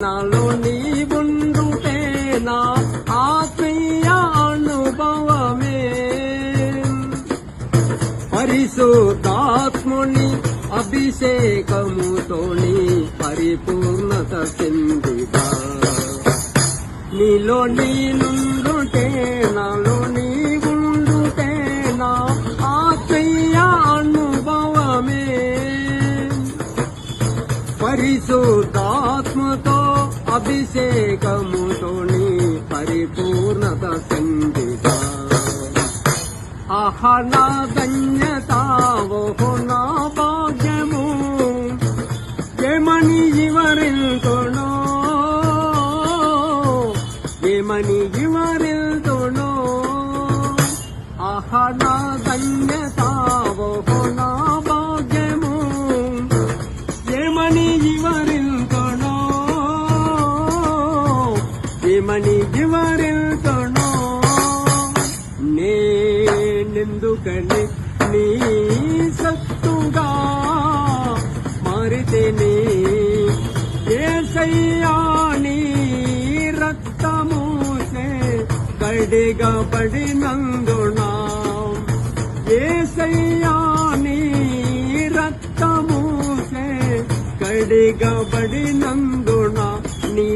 నాలో నీవుండుటే నా ఆత్మీయ అనుభవమే పరిశుద్ధాత్ముని అభిషేకముతోని పరిపూర్ణత చెందిగా నీలో నేనుండుటే నాలో నీవుండుటే నా ఆత్మీయ అనుభవమే పరిశుద్ధాత్మతో అభిషేకముతోని పరిపూర్ణత చెందిగా ఆహా నా ధన్యత ఓహో నా భాగ్యము ఏమని వివరింతునో ఏమని వివరింతునో ఆహా నా ధన్యత ఓహో నా భాగ్యము ఏమని వివరింతునో ఏమని వివరింతునో నేనెందుకని నీ సత్తుగా మారితేనే యేసయ్యా నీ రక్తముచే కడిగబడినందున యేసయ్యా నీ రక్తముచే కడిగబడినందున నీ